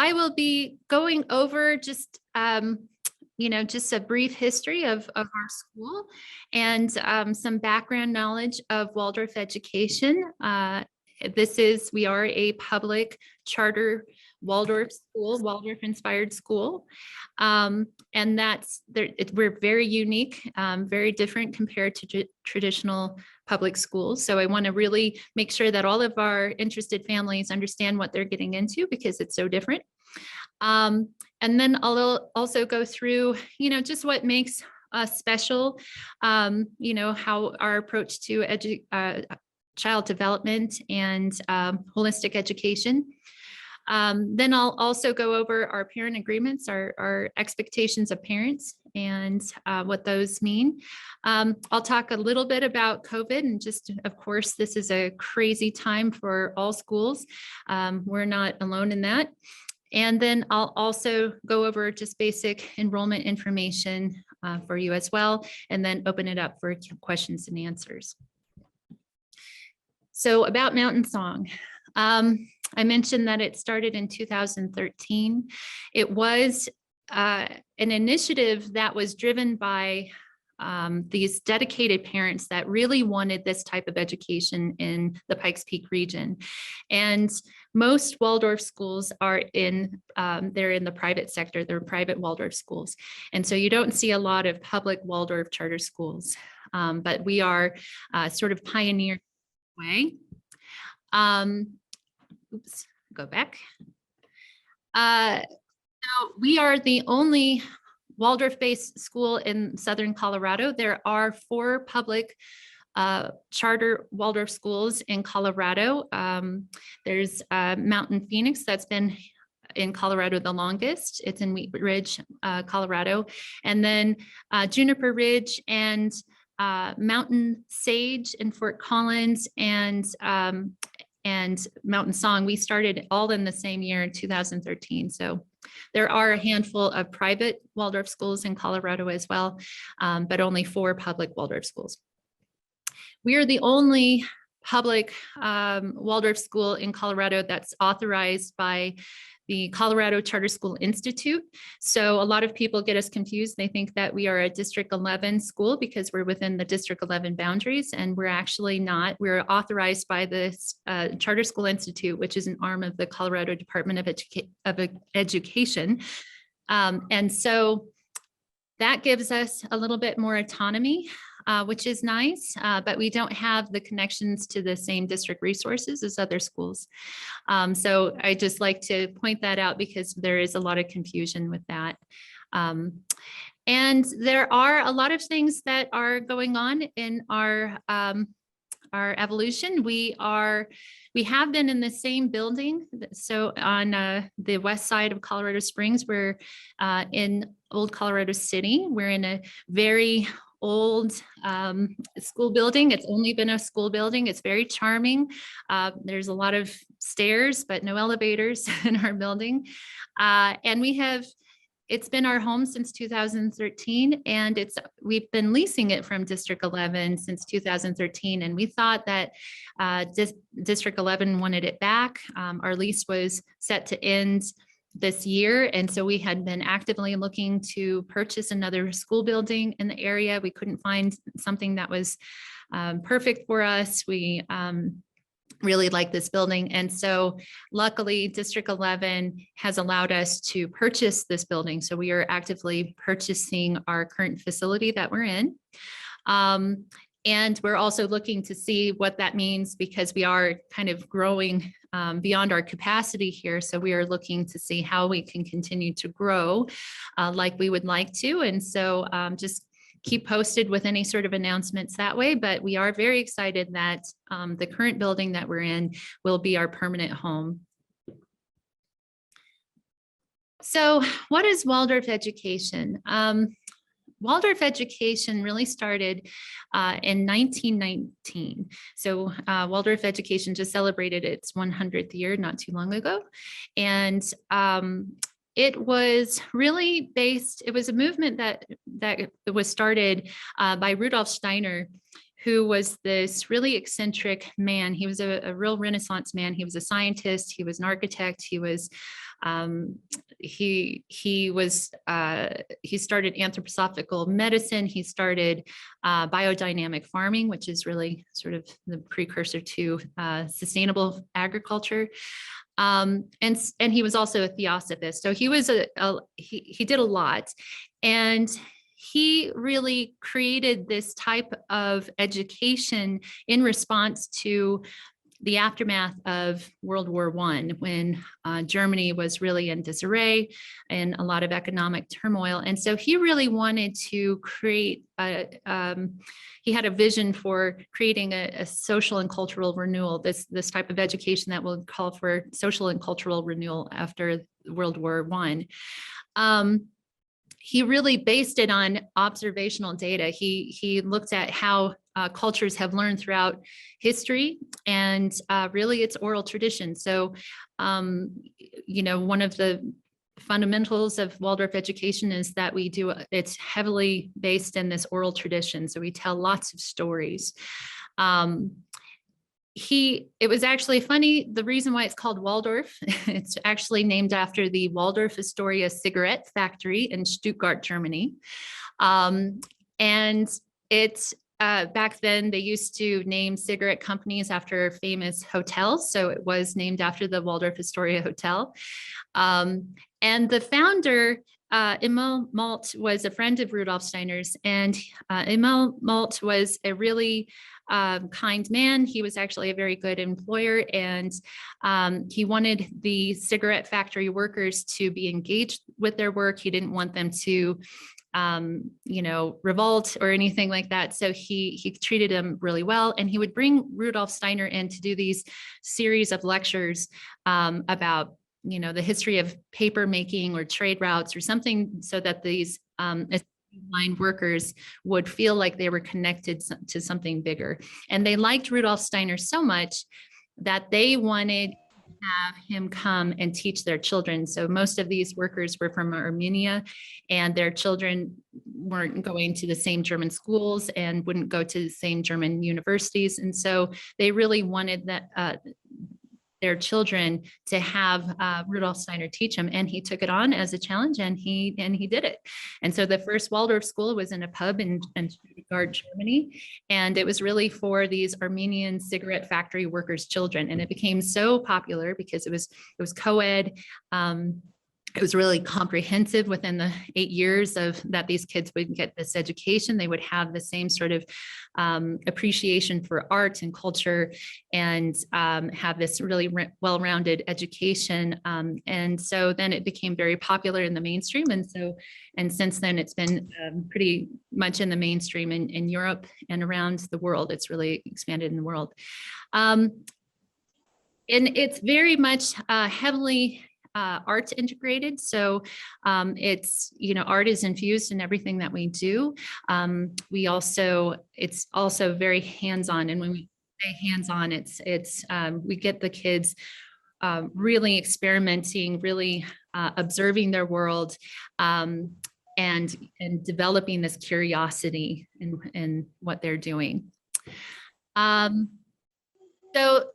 I will be going over just just a brief history of our school and some background knowledge of Waldorf education. We are a public charter Waldorf school, Waldorf inspired school. And we're very unique, very different compared to traditional public schools. So I want to really make sure that all of our interested families understand what they're getting into because it's so different. And then I'll also go through, just what makes us special, how our approach to child development and holistic education. Then I'll also go over our parent agreements, our expectations of parents and what those mean. I'll talk a little bit about COVID and just, of course, this is a crazy time for all schools. We're not alone in that. And then I'll also go over just basic enrollment information for you as well, and then open it up for questions and answers. So about Mountain Song. I mentioned that it started in 2013. It was an initiative that was driven by these dedicated parents that really wanted this type of education in the Pikes Peak region. And most Waldorf schools are they're in the private sector, they're private Waldorf schools. And so you don't see a lot of public Waldorf charter schools, but we are sort of pioneer way. Oops, go back. So we are the only Waldorf-based school in Southern Colorado. There are 4 public charter Waldorf schools in Colorado. There's Mountain Phoenix that's been in Colorado the longest. It's in Wheat Ridge, Colorado. And then Juniper Ridge and Mountain Sage in Fort Collins and Mountain Song. We started all in the same year in 2013. So there are a handful of private Waldorf schools in Colorado as well, but only 4 public Waldorf schools. We are the only public Waldorf school in Colorado that's authorized by the Colorado Charter School Institute. So a lot of people get us confused. They think that we are a District 11 school because we're within the District 11 boundaries, and we're actually not. We're authorized by the Charter School Institute, which is an arm of the Colorado Department of Education. And so that gives us a little bit more autonomy, which is nice, but we don't have the connections to the same district resources as other schools. So I just like to point that out because there is a lot of confusion with that. And there are a lot of things that are going on in our evolution. We have been in the same building. So on the west side of Colorado Springs, we're in Old Colorado City. We're in a very old school building. It's only been a school building. It's very charming. There's a lot of stairs, but no elevators in our building. And it's been our home since 2013, and we've been leasing it from District 11 since 2013. And we thought that District 11 wanted it back. Our lease was set to end this year. And so we had been actively looking to purchase another school building in the area. We couldn't find something that was perfect for us. We really like this building. And so luckily District 11 has allowed us to purchase this building. So we are actively purchasing our current facility that we're in. And we're also looking to see what that means because we are kind of growing beyond our capacity here. So we are looking to see how we can continue to grow like we would like to. And so just keep posted with any sort of announcements that way. But we are very excited that the current building that we're in will be our permanent home. So what is Waldorf education? Waldorf education really started in 1919. So Waldorf education just celebrated its 100th year not too long ago. And it was really based, it was a movement that was started by Rudolf Steiner, who was this really eccentric man. He was a real Renaissance man. He was a scientist. He was an architect. He was he started anthroposophical medicine. He started biodynamic farming, which is really sort of the precursor to sustainable agriculture. And he was also a theosophist. So he was he did a lot, and he really created this type of education in response to the aftermath of World War I, when Germany was really in disarray and a lot of economic turmoil. And so he really wanted to create he had a vision for creating a social and cultural renewal, this type of education that will call for social and cultural renewal after World War I. He really based it on observational data. He looked at how cultures have learned throughout history, and really it's oral tradition. So, one of the fundamentals of Waldorf education is that it's heavily based in this oral tradition. So we tell lots of stories. It was actually funny, the reason why it's called Waldorf, it's actually named after the Waldorf Astoria cigarette factory in Stuttgart, Germany. And it's back then they used to name cigarette companies after famous hotels. So it was named after the Waldorf Astoria Hotel. And the founder, Emil Malt, was a friend of Rudolf Steiner's, and Emil Malt was a really kind man. He was actually a very good employer, and he wanted the cigarette factory workers to be engaged with their work. He didn't want them to revolt or anything like that. So he treated them really well, and he would bring Rudolf Steiner in to do these series of lectures about the history of paper making or trade routes or something, so that these line workers would feel like they were connected to something bigger. And they liked Rudolf Steiner so much that they wanted to have him come and teach their children. So most of these workers were from Armenia, and their children weren't going to the same German schools and wouldn't go to the same German universities. And so they really wanted that their children to have Rudolf Steiner teach them, and he took it on as a challenge, and he did it. And so the first Waldorf school was in a pub in Stuttgart, Germany, and it was really for these Armenian cigarette factory workers' children, and it became so popular because it was co-ed. It was really comprehensive. Within the 8 years that these kids would get this education, they would have the same sort of appreciation for art and culture, and have this really well-rounded education. And so then it became very popular in the mainstream. And since then it's been pretty much in the mainstream in Europe and around the world. It's really expanded in the world. And it's very much heavily art integrated. So it's, art is infused in everything that we do. It's also very hands-on. And when we say hands-on, we get the kids really experimenting, really observing their world, and developing this curiosity in what they're doing. So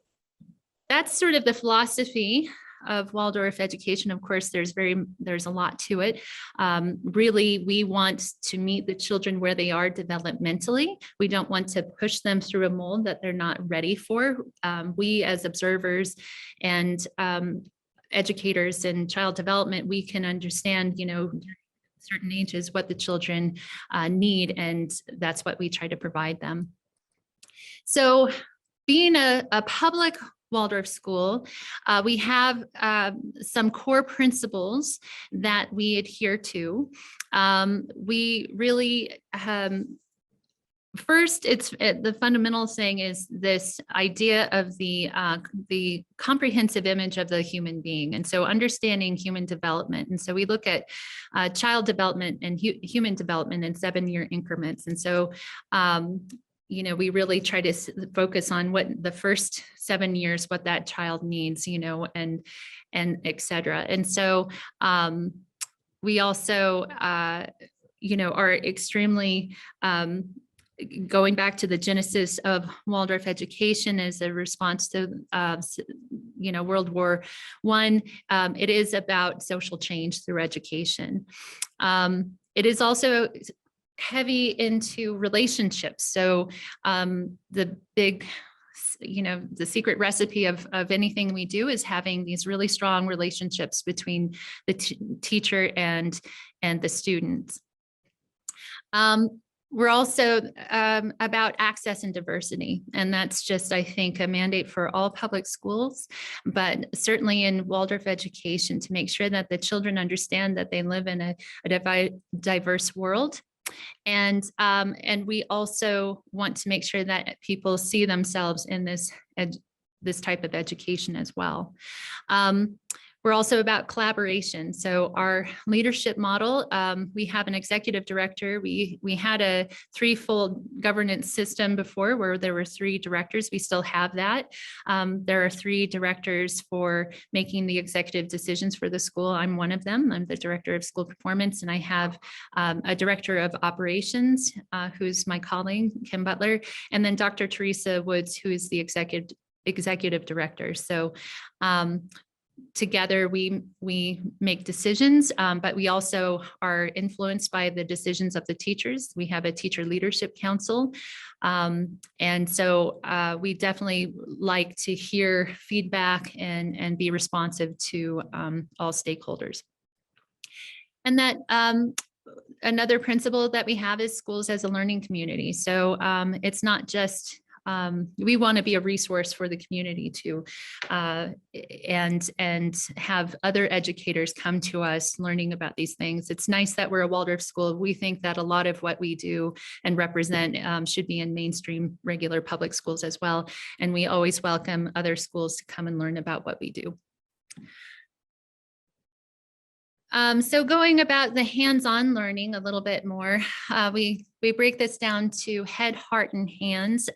that's sort of the philosophy of Waldorf education. Of course, there's a lot to it. Really, we want to meet the children where they are developmentally. We don't want to push them through a mold that they're not ready for. We as observers and educators in child development, we can understand, certain ages, what the children need, and that's what we try to provide them. So being a public Waldorf school, we have some core principles that we adhere to. We really, first, the fundamental thing is this idea of the comprehensive image of the human being, and so understanding human development. And so we look at child development and human development in 7-year increments. And so we really try to focus on what the first 7 years, what that child needs, and et cetera. And so we also, are extremely going back to the genesis of Waldorf education as a response to, World War I, it is about social change through education. It is also heavy into relationships. So the big, the secret recipe of anything we do is having these really strong relationships between the teacher and the students. We're also about access and diversity, and that's just, I think, a mandate for all public schools, but certainly in Waldorf education, to make sure that the children understand that they live in a diverse world. And we also want to make sure that people see themselves in this type of education as well. We're also about collaboration. So our leadership model, we have an executive director. We had a threefold governance system before where there were 3 directors. We still have that. There are 3 directors for making the executive decisions for the school. I'm one of them. I'm the director of school performance, and I have a director of operations, who's my colleague, Kim Butler, and then Dr. Teresa Woods, who is the executive director. So together we make decisions, but we also are influenced by the decisions of the teachers. We have a teacher leadership council. And so we definitely like to hear feedback and be responsive to all stakeholders. And that another principle that we have is schools as a learning community. So it's not just we want to be a resource for the community too, and have other educators come to us learning about these things. It's nice that we're a Waldorf school. We think that a lot of what we do and represent should be in mainstream regular public schools as well. And we always welcome other schools to come and learn about what we do. So going about the hands-on learning a little bit more, we break this down to head, heart, and hands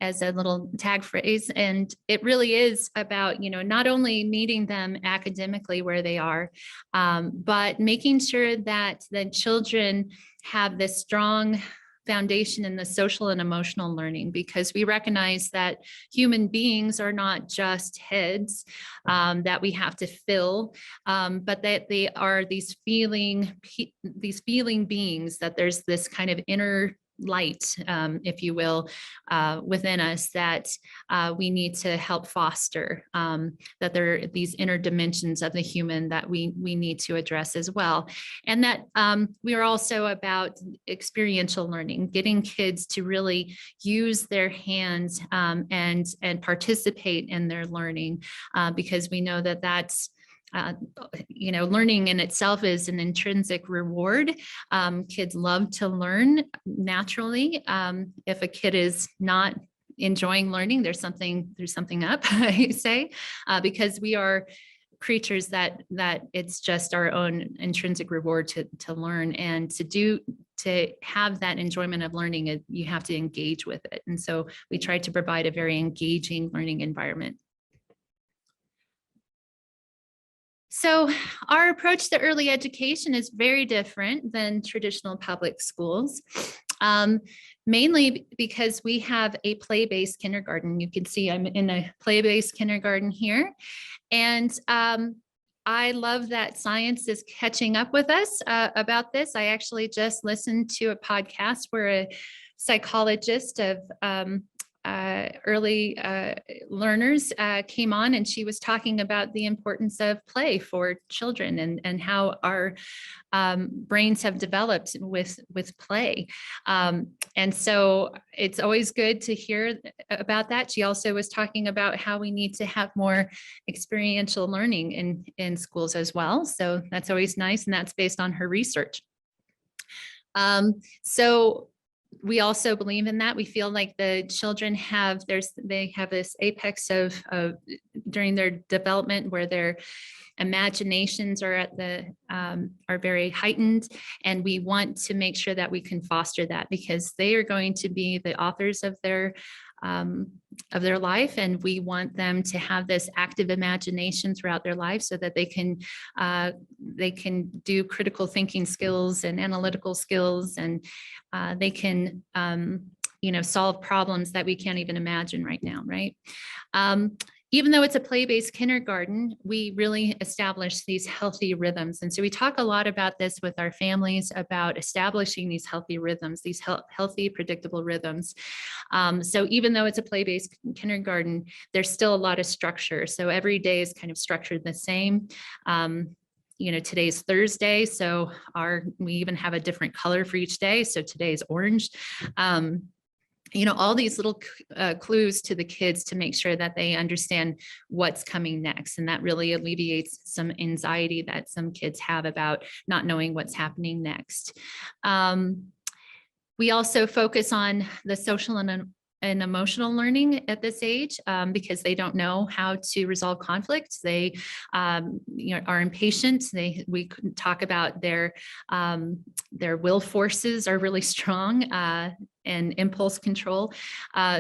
as a little tag phrase. And it really is about, not only meeting them academically where they are, but making sure that the children have this strong foundation in the social and emotional learning, because we recognize that human beings are not just heads that we have to fill, but that they are these feeling beings, that there's this kind of inner light, if you will, within us that we need to help foster, that there are these inner dimensions of the human that we need to address as well. And that we are also about experiential learning, getting kids to really use their hands and participate in their learning, because we know that that's learning in itself is an intrinsic reward. Kids love to learn naturally. If a kid is not enjoying learning, there's something up, I say, because we are creatures that it's just our own intrinsic reward to learn, and to have that enjoyment of learning, you have to engage with it. And so we try to provide a very engaging learning environment. So our approach to early education is very different than traditional public schools, mainly because we have a play-based kindergarten. You can see I'm in a play-based kindergarten here. And I love that science is catching up with us about this. I actually just listened to a podcast where a psychologist of early learners came on, and she was talking about the importance of play for children and how our brains have developed with play. And so it's always good to hear about that. She also was talking about how we need to have more experiential learning in schools as well. So that's always nice, and that's based on her research. So we also believe in that. We feel like the children they have this apex of during their development where their imaginations are are very heightened, and we want to make sure that we can foster that, because they are going to be the authors of their of their life, and we want them to have this active imagination throughout their life so that they can do critical thinking skills and analytical skills, and they can solve problems that we can't even imagine right now, right? Even though it's a play-based kindergarten, we really establish these healthy rhythms. And so we talk a lot about this with our families, about establishing these healthy rhythms, these healthy, predictable rhythms. So even though it's a play-based kindergarten, there's still a lot of structure. So every day is kind of structured the same. Today's Thursday, so we even have a different color for each day. So today's orange. All these little clues to the kids to make sure that they understand what's coming next. And that really alleviates some anxiety that some kids have about not knowing what's happening next. We also focus on the social and emotional learning at this age because they don't know how to resolve conflict. They are impatient. We talk about their will forces are really strong. And impulse control.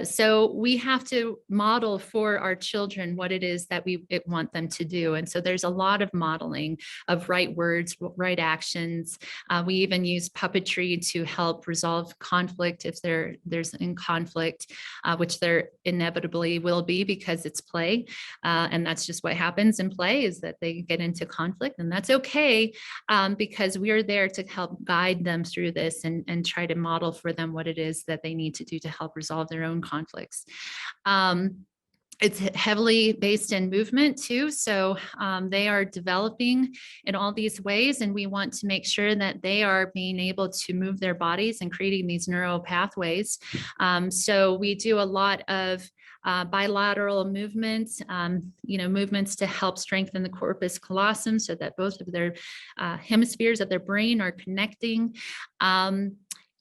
So we have to model for our children what it is that we want them to do. And so there's a lot of modeling of right words, right actions. We even use puppetry to help resolve conflict if there's in conflict, which there inevitably will be because it's play. And that's just what happens in play, is that they get into conflict, and that's okay because we are there to help guide them through this and try to model for them what it is that they need to do to help resolve their own conflicts. It's heavily based in movement too. So they are developing in all these ways, and we want to make sure that they are being able to move their bodies and creating these neural pathways. So we do a lot of bilateral movements, movements to help strengthen the corpus callosum so that both of their hemispheres of their brain are connecting.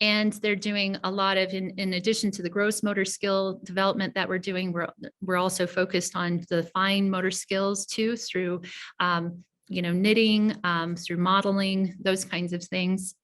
And they're doing a lot of, in addition to the gross motor skill development that we're doing, we're also focused on the fine motor skills too, through, knitting, through modeling, those kinds of things.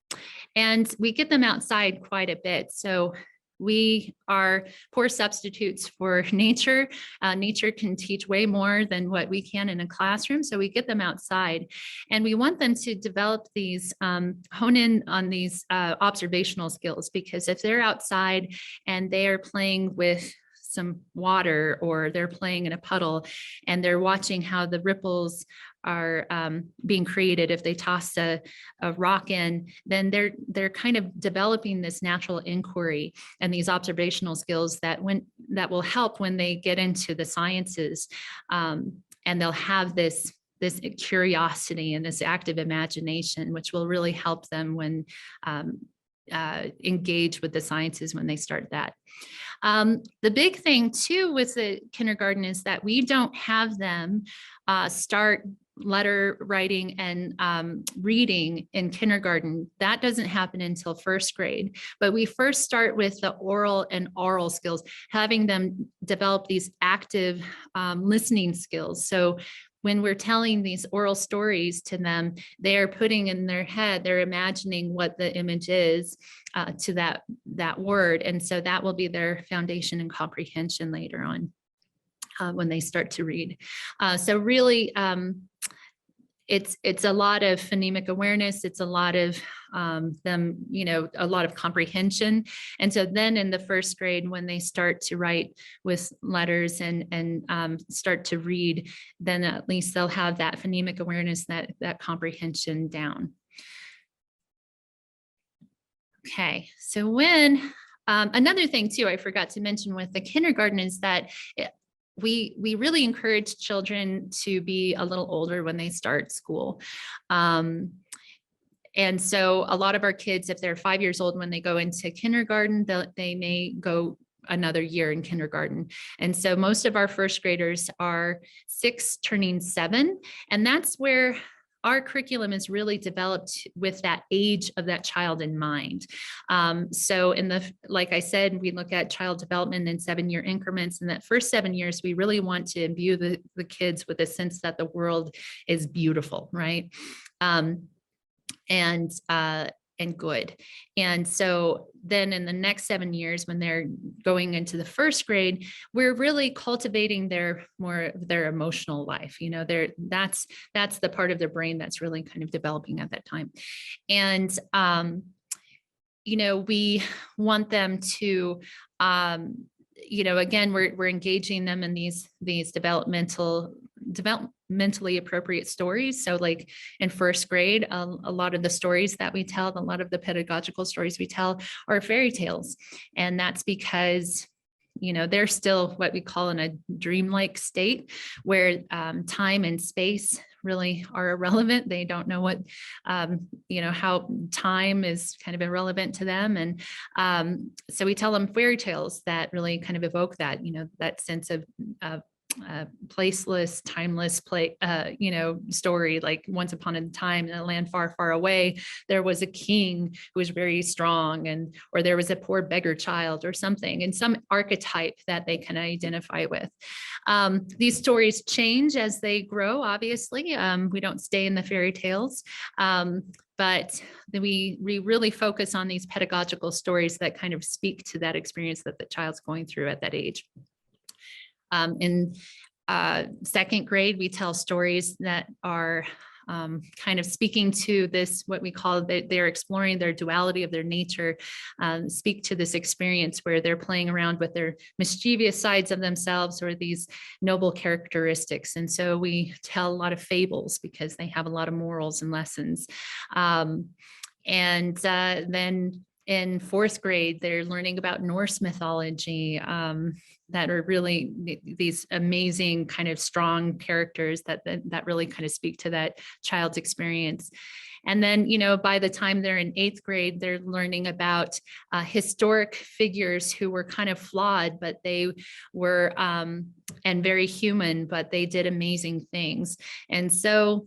And we get them outside quite a bit. So we are poor substitutes for nature. Nature can teach way more than what we can in a classroom. So we get them outside, and we want them to develop these, hone in on these observational skills, because if they're outside and they are playing with some water, or they're playing in a puddle and they're watching how the ripples are being created if they toss a rock in, then they're kind of developing this natural inquiry and these observational skills that will help when they get into the sciences, and they'll have this curiosity and this active imagination, which will really help them when engage with the sciences when they start that. The big thing too with the kindergarten is that we don't have them start letter writing and reading in kindergarten. That doesn't happen until first grade, but we first start with the oral and oral skills, having them develop these active listening skills. So when we're telling these oral stories to them, they're putting in their head, they're imagining what the image is to that word. And so that will be their foundation and comprehension later on when they start to read. So really, it's a lot of phonemic awareness. It's a lot of them, a lot of comprehension. And so then in the first grade, when they start to write with letters and start to read, then at least they'll have that phonemic awareness, that comprehension down. Okay, so when another thing too, I forgot to mention with the kindergarten is that we really encourage children to be a little older when they start school. And so a lot of our kids, if they're 5 years old when they go into kindergarten, they may go another year in kindergarten. And so most of our first graders are 6 turning 7. And that's where our curriculum is really developed with that age of that child in mind. So like I said, we look at child development in 7-year increments. In that first 7 years, we really want to imbue the kids with a sense that the world is beautiful, right? And and good. And so then in the next 7 years, when they're going into the first grade, we're really cultivating their emotional life. That's the part of their brain that's really kind of developing at that time. And we want them to, again, we're engaging them in these developmentally appropriate stories. So like in first grade, a lot of the stories that we tell, a lot of the pedagogical stories we tell are fairy tales. And that's because they're still what we call in a dreamlike state where time and space really are irrelevant. They don't know what, how time is kind of irrelevant to them. And so we tell them fairy tales that really kind of evoke that, that sense of placeless, timeless story. Like once upon a time in a land far, far away, there was a king who was very strong, or there was a poor beggar child or something, and some archetype that they can identify with. These stories change as they grow, obviously. We don't stay in the fairy tales. But we really focus on these pedagogical stories that kind of speak to that experience that the child's going through at that age. In second grade, we tell stories that are kind of speaking to this, what we call, they're exploring their duality of their nature, speak to this experience where they're playing around with their mischievous sides of themselves or these noble characteristics. And so we tell a lot of fables because they have a lot of morals and lessons. Then in fourth grade, they're learning about Norse mythology, that are really these amazing kind of strong characters that really kind of speak to that child's experience. And then, by the time they're in eighth grade, they're learning about historic figures who were kind of flawed, but they were, and very human, but they did amazing things. And so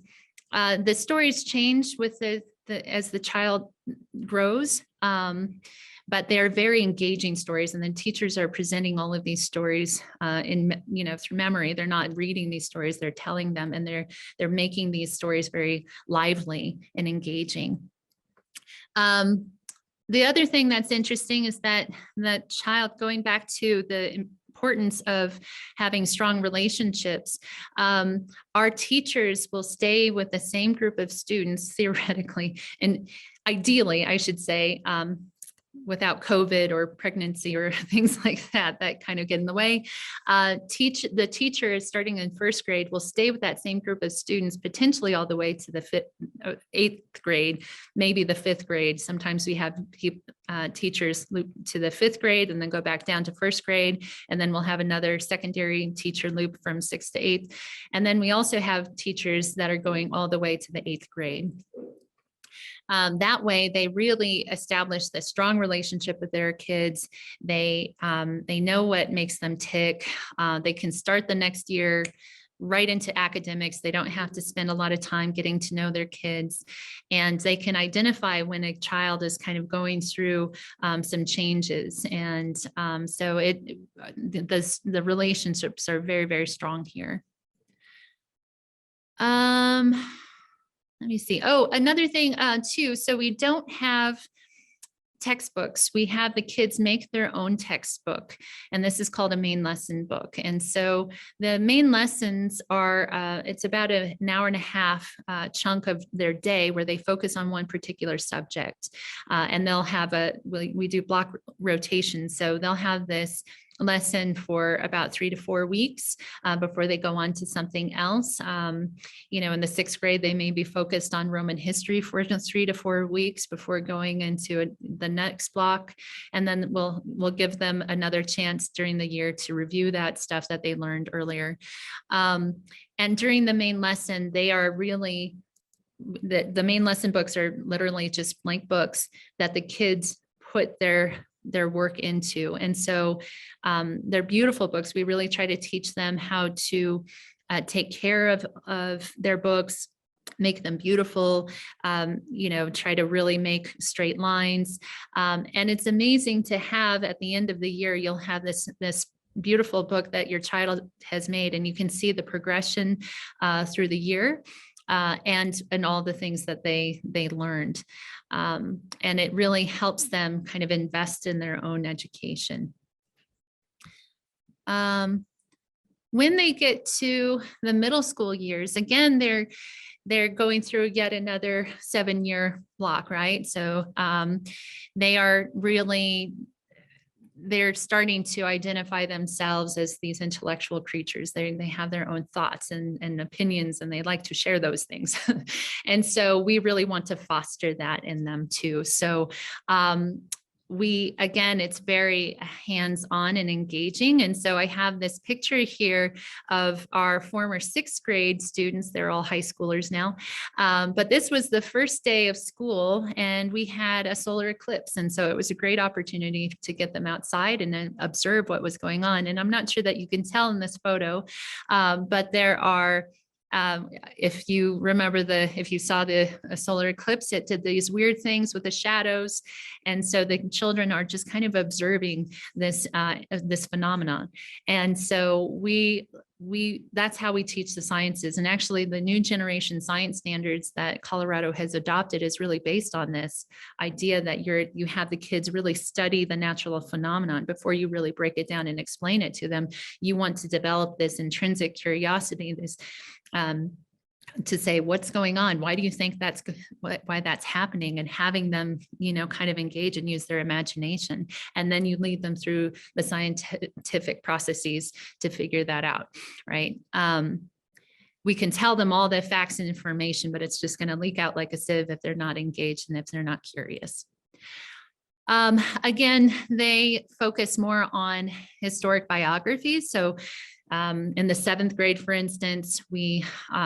the stories change with as the child grows. But they're very engaging stories, and then teachers are presenting all of these stories through memory. They're not reading these stories; they're telling them, and they're making these stories very lively and engaging. The other thing that's interesting is that child, going back to the importance of having strong relationships, our teachers will stay with the same group of students theoretically, and ideally, I should say, without COVID or pregnancy or things like that kind of get in the way. The teachers starting in first grade will stay with that same group of students, potentially all the way to the eighth grade, maybe the fifth grade. Sometimes we have teachers loop to the fifth grade and then go back down to first grade. And then we'll have another secondary teacher loop from sixth to eighth. And then we also have teachers that are going all the way to the eighth grade. That way, they really establish the strong relationship with their kids. They know what makes them tick. They can start the next year right into academics. They don't have to spend a lot of time getting to know their kids, and they can identify when a child is kind of going through some changes. And so the relationships are very, very strong here. Let me see. Oh, another thing too. So we don't have textbooks. We have the kids make their own textbook, and this is called a main lesson book. And so the main lessons are, it's about an hour and a half chunk of their day where they focus on one particular subject. And they'll have we do block rotation. So they'll have this lesson for about 3 to 4 weeks before they go on to something else. In the sixth grade, they may be focused on Roman history for 3 to 4 weeks before going into the next block. And then we'll give them another chance during the year to review that stuff that they learned earlier. And during the main lesson, they are really, the main lesson books are literally just blank books that the kids put their work into. And so they're beautiful books. We really try to teach them how to take care of their books, make them beautiful, try to really make straight lines. And it's amazing to have at the end of the year, you'll have this beautiful book that your child has made, and you can see the progression through the year. and all the things that they learned. And it really helps them kind of invest in their own education. When they get to the middle school years, again, they're going through yet another 7-year block, right? So they are really, they're starting to identify themselves as these intellectual creatures. They have their own thoughts and opinions, and they like to share those things. And so we really want to foster that in them too. So again, it's very hands-on and engaging. And so I have this picture here of our former 6th grade students. They're all high schoolers now. But this was the first day of school, and we had a solar eclipse. And so it was a great opportunity to get them outside and then observe what was going on. And I'm not sure that you can tell in this photo, but there are if you remember if you saw the solar eclipse, it did these weird things with the shadows. And so the children are just kind of observing this phenomenon. And so that's how we teach the sciences. And actually the new generation science standards that Colorado has adopted is really based on this idea that you have the kids really study the natural phenomenon before you really break it down and explain it to them. You want to develop this intrinsic curiosity, this to say, what's going on? Why do you think why that's happening? And having them, kind of engage and use their imagination. And then you lead them through the scientific processes to figure that out, right? We can tell them all the facts and information, but it's just going to leak out like a sieve if they're not engaged and if they're not curious. Again, they focus more on historic biographies. So in the 7th grade, for instance, we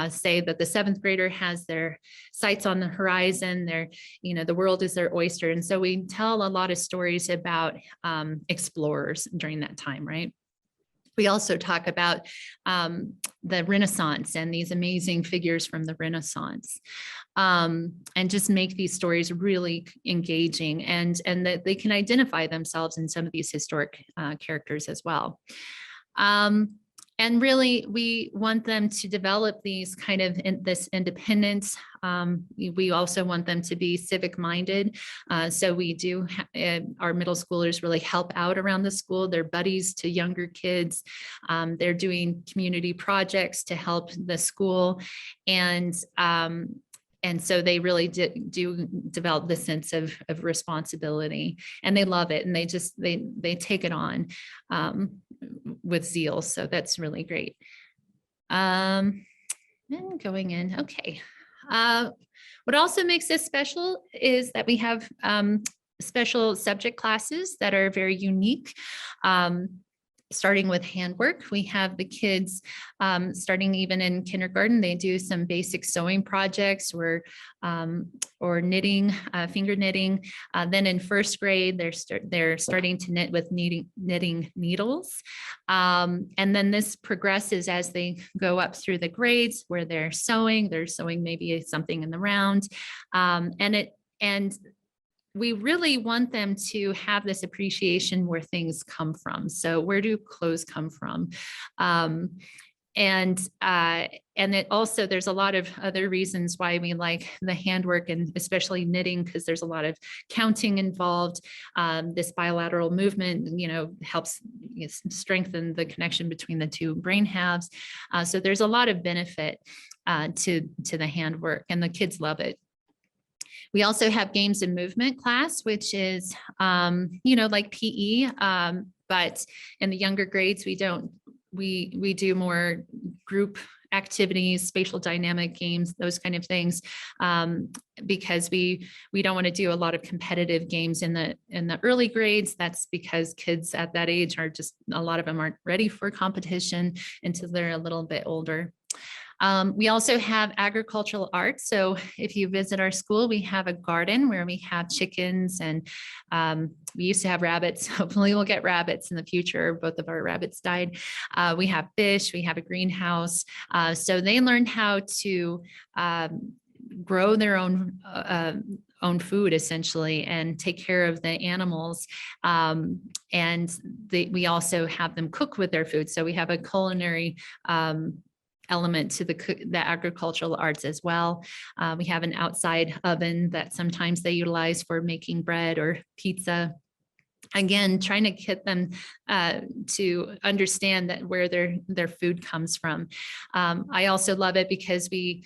say that the 7th grader has their sights on the horizon. The world is their oyster. And so we tell a lot of stories about explorers during that time, right? We also talk about the Renaissance and these amazing figures from the Renaissance, and just make these stories really engaging, and that they can identify themselves in some of these historic characters as well. And really, we want them to develop these kind of this independence. We also want them to be civic minded. So we do, our middle schoolers really help out around the school. They're buddies to younger kids. They're doing community projects to help the school. And so they really do develop the sense of responsibility, and they love it. And they take it on with zeal. So that's really great. And going in, okay. What also makes this special is that we have special subject classes that are very unique. Starting with handwork, we have the kids starting even in kindergarten. They do some basic sewing projects or knitting, finger knitting. Then in 1st grade, they're starting to knit with knitting needles. And then this progresses as they go up through the grades where they're sewing maybe something in the round. And we really want them to have this appreciation where things come from. So where do clothes come from? And it also, there's a lot of other reasons why we like the handwork, and especially knitting, because there's a lot of counting involved. This bilateral movement, helps strengthen the connection between the two brain halves. So there's a lot of benefit to the handwork, and the kids love it. We also have games and movement class, which is, like PE, but in the younger grades, we do more group activities, spatial dynamic games, those kind of things, because we don't want to do a lot of competitive games in the early grades. That's because kids at that age a lot of them aren't ready for competition until they're a little bit older. We also have agricultural arts. So if you visit our school, we have a garden where we have chickens, and we used to have rabbits. Hopefully we'll get rabbits in the future. Both of our rabbits died. We have fish, we have a greenhouse. So they learn how to grow their own food, essentially, and take care of the animals. And we also have them cook with their food. So we have a culinary element to the agricultural arts as well. We have an outside oven that sometimes they utilize for making bread or pizza. Again, trying to get them to understand that where their food comes from. I also love it because we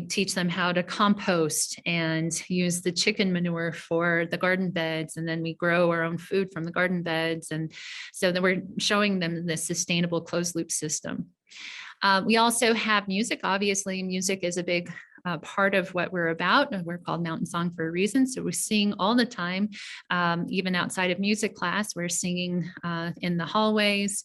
teach them how to compost and use the chicken manure for the garden beds, and then we grow our own food from the garden beds, and so then we're showing them the sustainable closed loop system. We also have music. Obviously, music is a big part of what we're about. We're called Mountain Song for a reason. So we sing all the time, even outside of music class. We're singing in the hallways.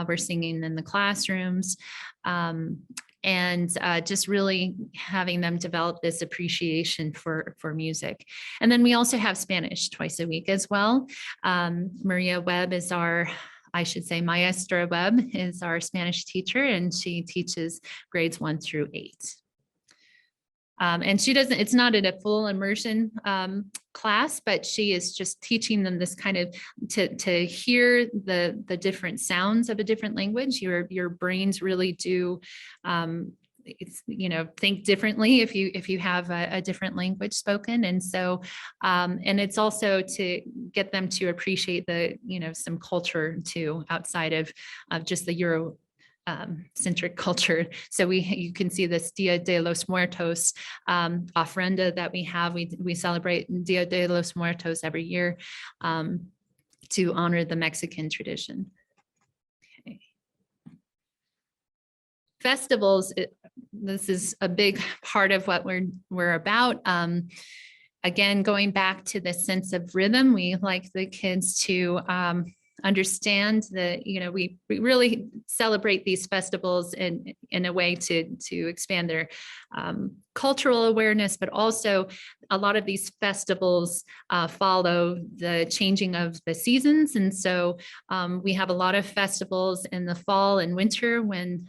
We're singing in the classrooms. And just really having them develop this appreciation for music. And then we also have Spanish twice a week as well. Maria Webb is I should say Maestra Webb is our Spanish teacher, and she teaches grades 1 through 8. And she doesn't, it's not in a full immersion class, but she is just teaching them this kind of to hear the different sounds of a different language. Your brains really do think differently if you have a different language spoken. And so and it's also to get them to appreciate some culture too, outside of just the Euro centric culture. So you can see this Dia de los Muertos ofrenda that we have. We celebrate Dia de los Muertos every year to honor the Mexican tradition. Okay. Festivals, this is a big part of what we're about. Again, going back to the sense of rhythm, we like the kids to understand that we really celebrate these festivals in a way to expand their cultural awareness, but also a lot of these festivals follow the changing of the seasons. And so we have a lot of festivals in the fall and winter when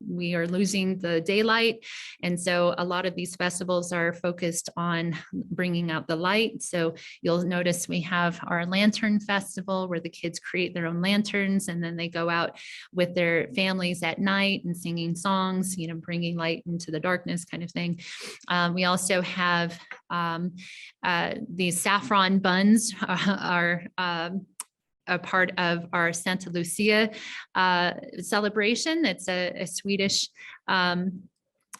we are losing the daylight. And so a lot of these festivals are focused on bringing out the light. So you'll notice we have our Lantern Festival where the kids create their own lanterns, and then they go out with their families at night and singing songs, bringing light into the darkness kind of thing. We also have these saffron buns are a part of our Santa Lucia celebration. It's a Swedish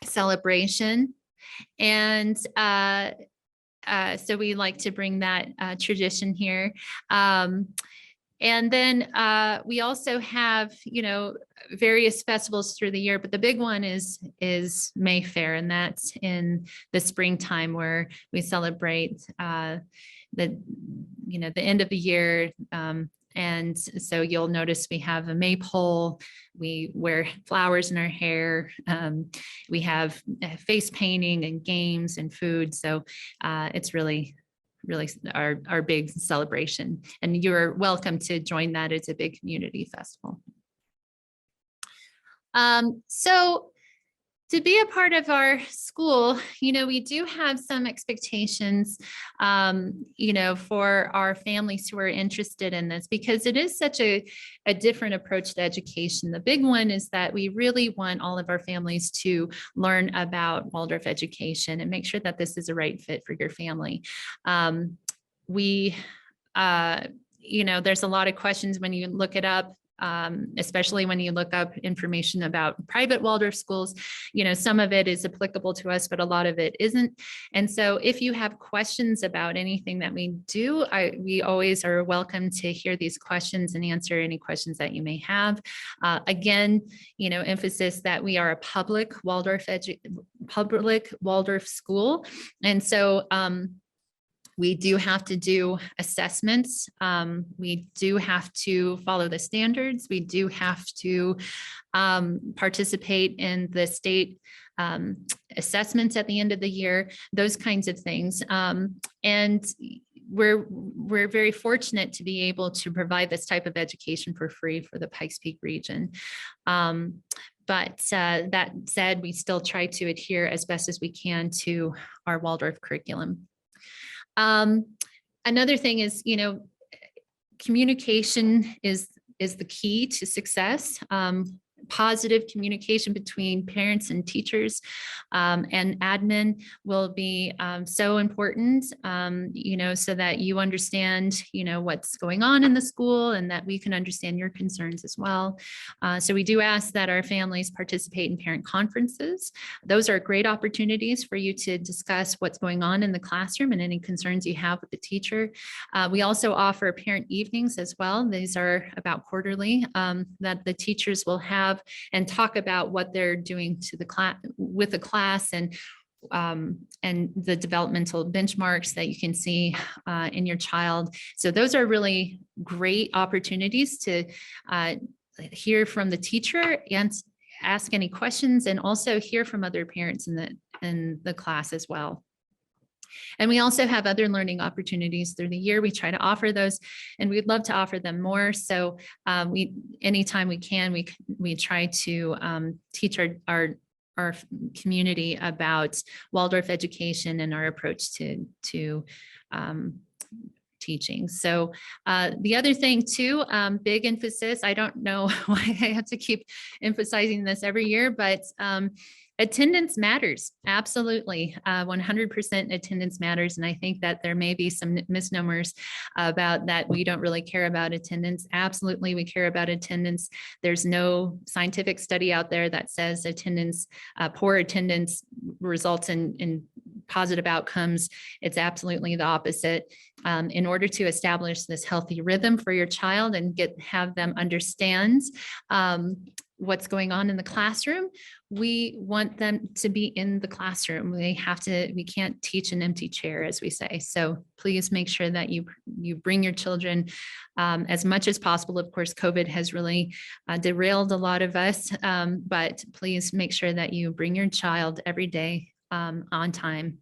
celebration. And so we like to bring that tradition here. And then we also have, various festivals through the year, but the big one is Mayfair, and that's in the springtime where we celebrate the end of the year. And so you'll notice we have a maypole, we wear flowers in our hair, we have face painting and games and food. So it's really our big celebration, and you're welcome to join that. It's a big community festival. So to be a part of our school, we do have some expectations, for our families who are interested in this, because it is such a different approach to education. The big one is that we really want all of our families to learn about Waldorf education and make sure that this is a right fit for your family. There's a lot of questions when you look it up. Especially when you look up information about private Waldorf schools, some of it is applicable to us, but a lot of it isn't. And so if you have questions about anything that we do, we always are welcome to hear these questions and answer any questions that you may have. Again, emphasis that we are a public Waldorf school. And so, we do have to do assessments. We do have to follow the standards. We do have to participate in the state assessments at the end of the year, those kinds of things. And we're very fortunate to be able to provide this type of education for free for the Pikes Peak region. But that said, we still try to adhere as best as we can to our Waldorf curriculum. Another thing is, communication is the key to success. positive communication between parents and teachers and admin will be so important, so that you understand, what's going on in the school and that we can understand your concerns as well. So we do ask that our families participate in parent conferences. Those are great opportunities for you to discuss what's going on in the classroom and any concerns you have with the teacher. We also offer parent evenings as well. These are about quarterly, that the teachers will have and talk about what they're doing to the class with the class and the developmental benchmarks that you can see in your child. So those are really great opportunities to hear from the teacher and ask any questions, and also hear from other parents in the class as well. And we also have other learning opportunities through the year. We try to offer those, and we'd love to offer them more. So anytime we can, we try to teach our community about Waldorf education and our approach to teaching. So the other thing too, big emphasis, I don't know why I have to keep emphasizing this every year, but attendance matters. Absolutely. 100% attendance matters. And I think that there may be some misnomers about that. We don't really care about attendance. Absolutely. We care about attendance. There's no scientific study out there that says attendance, poor attendance results in positive outcomes. It's absolutely the opposite. In order to establish this healthy rhythm for your child and have them understand what's going on in the classroom, we want them to be in the classroom. We can't teach an empty chair, as we say. So please make sure that you bring your children as much as possible. Of course, COVID has really derailed a lot of us, but please make sure that you bring your child every day on time.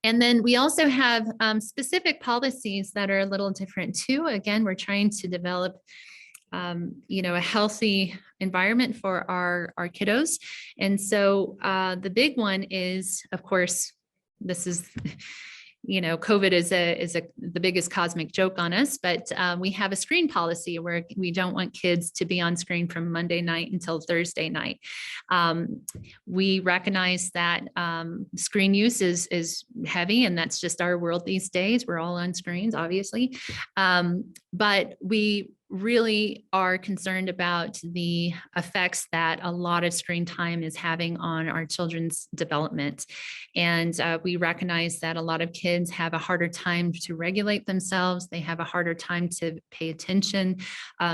And then we also have specific policies that are a little different too. Again, we're trying to develop a healthy environment for our kiddos. And so the big one is, of course, this is, COVID is the biggest cosmic joke on us, but we have a screen policy where we don't want kids to be on screen from Monday night until Thursday night. We recognize that screen use is heavy, and that's just our world these days. We're all on screens, obviously. But we really are concerned about the effects that a lot of screen time is having on our children's development. And we recognize that a lot of kids have a harder time to regulate themselves. They have a harder time to pay attention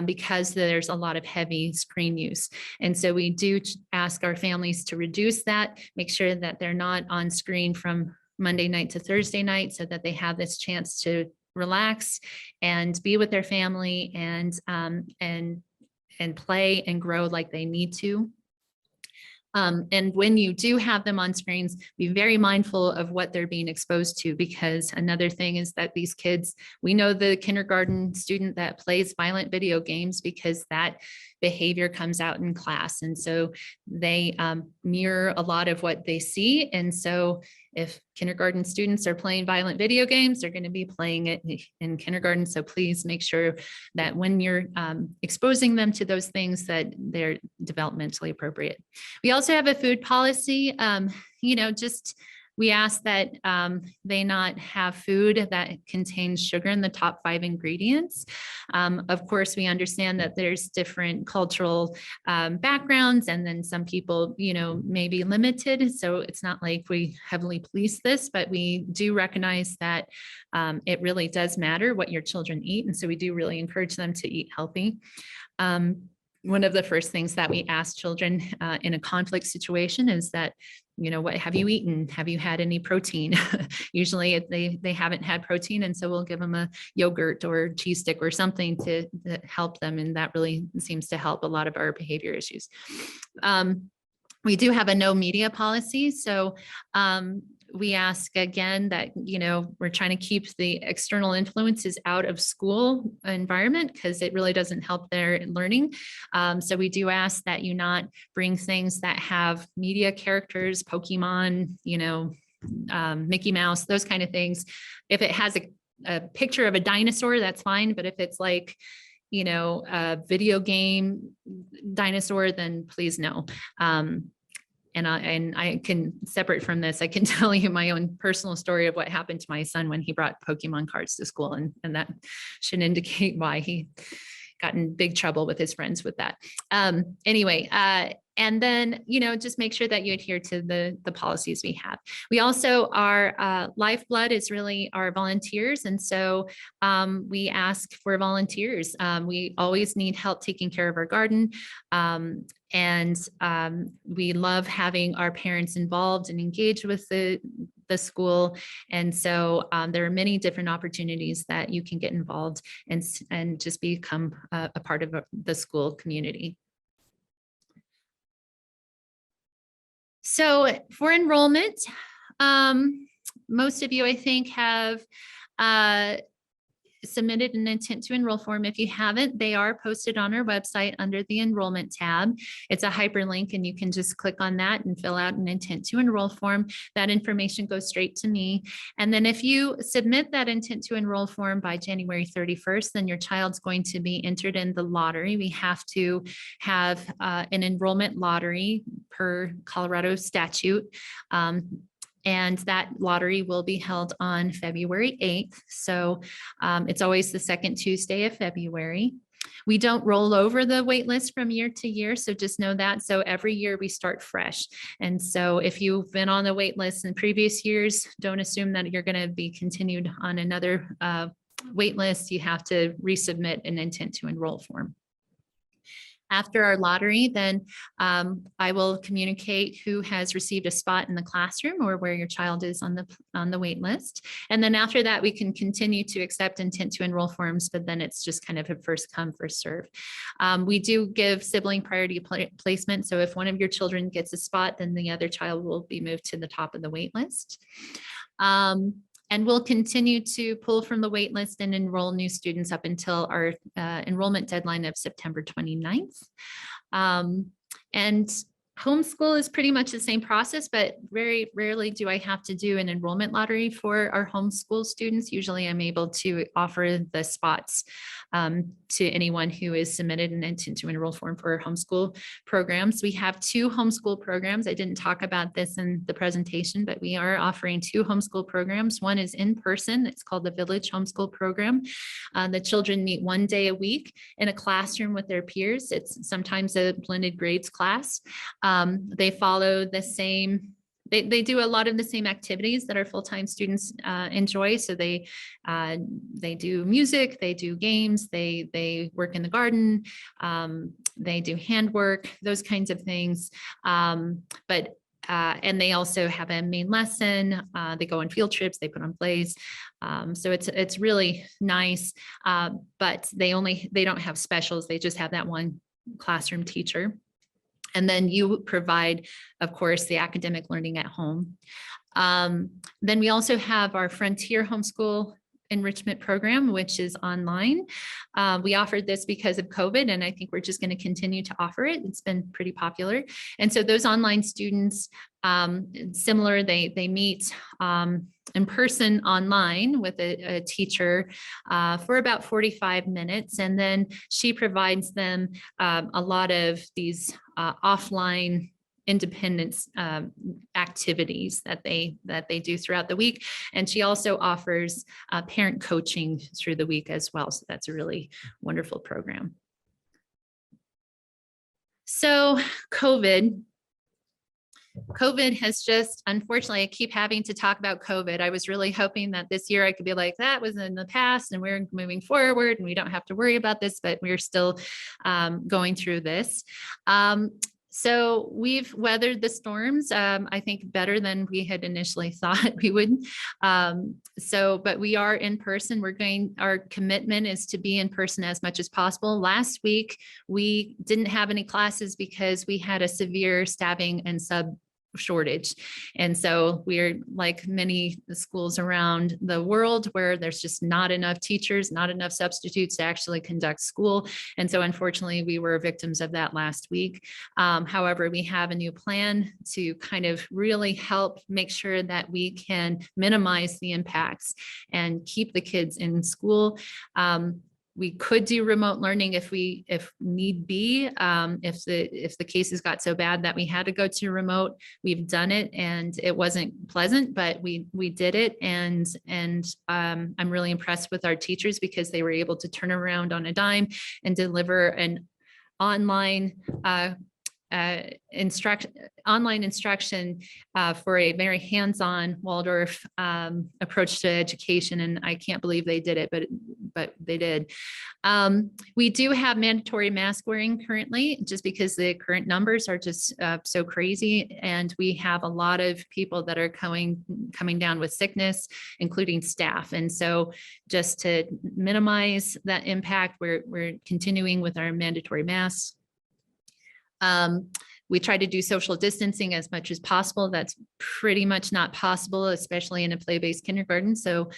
because there's a lot of heavy screen use. And so we do ask our families to reduce that, make sure that they're not on screen from Monday night to Thursday night, so that they have this chance to relax and be with their family and play and grow like they need to. And when you do have them on screens, be very mindful of what they're being exposed to, because another thing is that these kids, we know the kindergarten student that plays violent video games because that behavior comes out in class. And so they mirror a lot of what they see. And so if kindergarten students are playing violent video games, they're going to be playing it in kindergarten. So please make sure that when you're exposing them to those things, that they're developmentally appropriate. We also have a food policy. We ask that they not have food that contains sugar in the top 5 ingredients. Of course, we understand that there's different cultural backgrounds, and then some people, may be limited. So it's not like we heavily police this, but we do recognize that it really does matter what your children eat. And so we do really encourage them to eat healthy. One of the first things that we ask children in a conflict situation is that, what have you eaten? Have you had any protein? Usually they haven't had protein. And so we'll give them a yogurt or cheese stick or something to help them. And that really seems to help a lot of our behavior issues. We do have a no media policy. So we ask again that, we're trying to keep the external influences out of school environment because it really doesn't help their learning. So we do ask that you not bring things that have media characters, Pokemon, Mickey Mouse, those kind of things. If it has a picture of a dinosaur, that's fine. But if it's like, a video game dinosaur, then please no. And I can, separate from this, I can tell you my own personal story of what happened to my son when he brought Pokemon cards to school. And that should indicate why he got in big trouble with his friends with that. Anyway, and then, just make sure that you adhere to the policies we have. We also, our lifeblood is really our volunteers. And so we ask for volunteers. We always need help taking care of our garden. And we love having our parents involved and engaged with the school. And so there are many different opportunities that you can get involved and just become a part of the school community. So for enrollment, most of you, I think, have submitted an intent to enroll form. If you haven't, they are posted on our website under the enrollment tab. It's a hyperlink, and you can just click on that and fill out an intent to enroll form. That information goes straight to me. And then if you submit that intent to enroll form by January 31st, then your child's going to be entered in the lottery. We have to have an enrollment lottery per Colorado statute. And that lottery will be held on February 8th. So it's always the second Tuesday of February. We don't roll over the wait list from year to year, so just know that. So every year we start fresh. And so if you've been on the wait list in previous years, don't assume that you're going to be continued on another wait list. You have to resubmit an intent to enroll form. After our lottery, then I will communicate who has received a spot in the classroom or where your child is on the wait list. And then after that, we can continue to accept intent to enroll forms, but then it's just kind of a first come, first serve. We do give sibling priority placement. So if one of your children gets a spot, then the other child will be moved to the top of the wait list. And we'll continue to pull from the wait list and enroll new students up until our enrollment deadline of September 29th. And homeschool is pretty much the same process, but very rarely do I have to do an enrollment lottery for our homeschool students. Usually I'm able to offer the spots to anyone who is submitted an intent to enroll form for homeschool programs. We have 2 homeschool programs. I didn't talk about this in the presentation, but we are offering 2 homeschool programs. One is in person. It's called the Village Homeschool Program. The children meet 1 day a week in a classroom with their peers. It's sometimes a blended grades class. They follow the same, they do a lot of the same activities that our full-time students enjoy. So they do music, they do games, they work in the garden, they do handwork, those kinds of things. And they also have a main lesson. They go on field trips, they put on plays. So it's really nice, but they don't have specials. They just have that one classroom teacher. And then you provide, of course, the academic learning at home. Then we also have our Frontier Homeschool Enrichment Program, which is online. We offered this because of COVID, and I think we're just going to continue to offer it. It's been pretty popular. And so those online students, similar, they meet in person online with a teacher for about 45 minutes. And then she provides them a lot of these offline independence activities that they do throughout the week. And she also offers parent coaching through the week as well. So that's a really wonderful program. So COVID has just, unfortunately, I keep having to talk about COVID. I was really hoping that this year I could be like, that was in the past and we're moving forward and we don't have to worry about this, but we're still going through this. So we've weathered the storms, I think, better than we had initially thought we would. But we are in person. Our commitment is to be in person as much as possible. Last week, we didn't have any classes because we had a severe staffing and sub shortage. And so we're like many schools around the world where there's just not enough teachers, not enough substitutes to actually conduct school. And so unfortunately, we were victims of that last week. However, we have a new plan to kind of really help make sure that we can minimize the impacts and keep the kids in school. we could do remote learning if need be. If the cases got so bad that we had to go to remote, we've done it, and it wasn't pleasant, but we did it. And I'm really impressed with our teachers because they were able to turn around on a dime and deliver an online online instruction for a very hands-on Waldorf approach to education. And I can't believe they did it, but they did. We do have mandatory mask wearing currently, just because the current numbers are just so crazy. And we have a lot of people that are coming down with sickness, including staff. And so just to minimize that impact, we're continuing with our mandatory masks. We try to do social distancing as much as possible. That's pretty much not possible, especially in a play-based kindergarten. So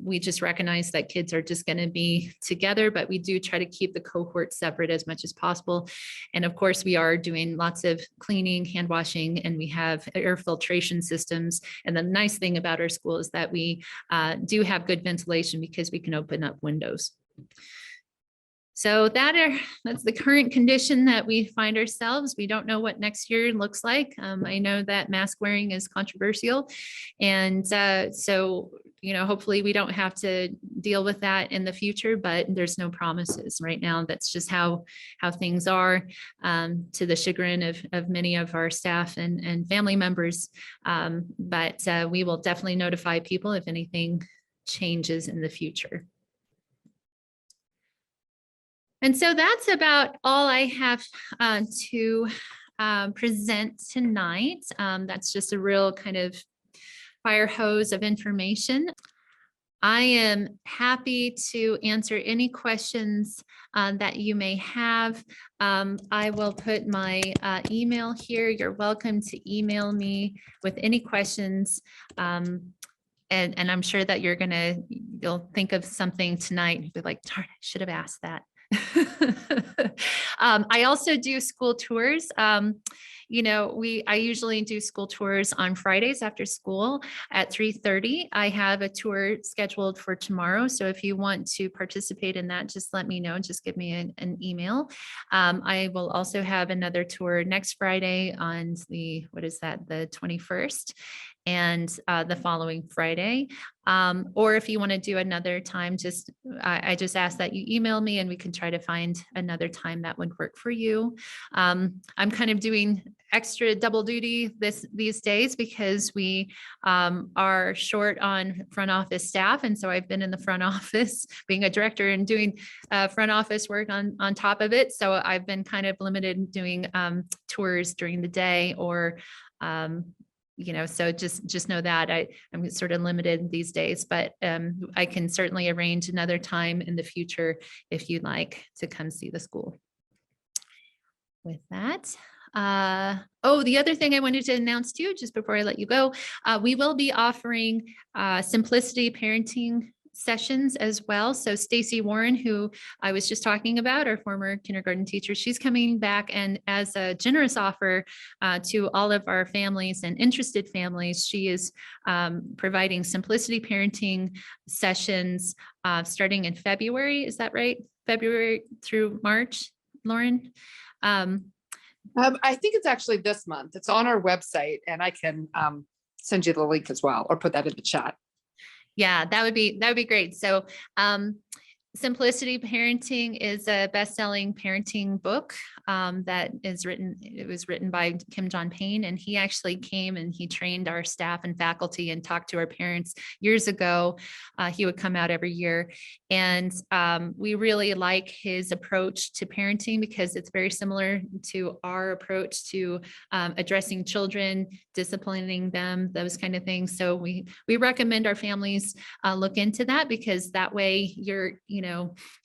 we just recognize that kids are just going to be together, but we do try to keep the cohort separate as much as possible. And of course, we are doing lots of cleaning, hand washing, and we have air filtration systems. And the nice thing about our school is that we do have good ventilation because we can open up windows. So that's the current condition that we find ourselves. We don't know what next year looks like. I know that mask wearing is controversial. And so, hopefully we don't have to deal with that in the future, but there's no promises right now. That's just how things are, to the chagrin of many of our staff and family members. But we will definitely notify people if anything changes in the future. And so that's about all I have to present tonight. That's just a real kind of fire hose of information. I am happy to answer any questions that you may have. I will put my email here. You're welcome to email me with any questions. And I'm sure that you'll think of something tonight and be like, darn, I should have asked that. I also do school tours. I usually do school tours on Fridays after school at 3:30. I have a tour scheduled for tomorrow. So if you want to participate in that, just let me know. Just give me an email. I will also have another tour next Friday on the 21st. And the following Friday. Or if you want to do another time, I just ask that you email me and we can try to find another time that would work for you. I'm kind of doing extra double duty these days because we are short on front office staff. And so I've been in the front office being a director and doing front office work on top of it. So I've been kind of limited in doing tours during the day or so just know that I'm sort of limited these days, but I can certainly arrange another time in the future if you'd like to come see the school. With that, the other thing I wanted to announce too, just before I let you go, we will be offering Simplicity Parenting sessions as well. So Stacy Warren, who I was just talking about, our former kindergarten teacher, she's coming back, and as a generous offer to all of our families and interested families, she is providing Simplicity Parenting sessions starting in February. Is that right? February through March, Lauren? I think it's actually this month. It's on our website, and I can send you the link as well, or put that in the chat. Yeah, that would be great. So Simplicity Parenting is a best-selling parenting book it was written by Kim John Payne, and he actually came and he trained our staff and faculty and talked to our parents years ago. He would come out every year, and we really like his approach to parenting because it's very similar to our approach to addressing children, disciplining them, those kind of things. So we recommend our families look into that, because that way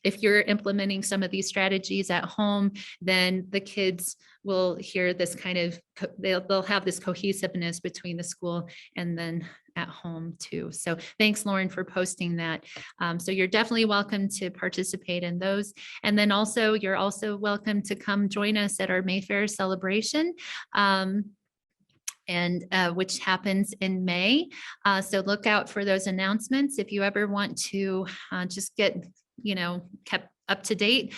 if you're implementing some of these strategies at home, then the kids will hear this kind of, they'll have this cohesiveness between the school and then at home too. So thanks, Lauren, for posting that. So you're definitely welcome to participate in those. And then also, you're also welcome to come join us at our Mayfair celebration. Which happens in May. So look out for those announcements. If you ever want to just get kept up to date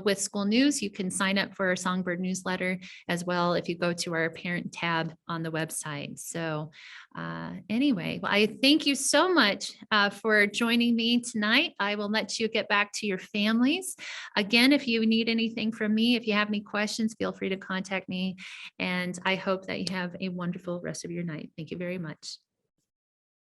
with school news, you can sign up for our Songbird newsletter as well if you go to our parent tab on the website. So anyway, well, I thank you so much for joining me tonight. I will let you get back to your families. Again, if you need anything from me, if you have any questions, feel free to contact me. And I hope that you have a wonderful rest of your night. Thank you very much.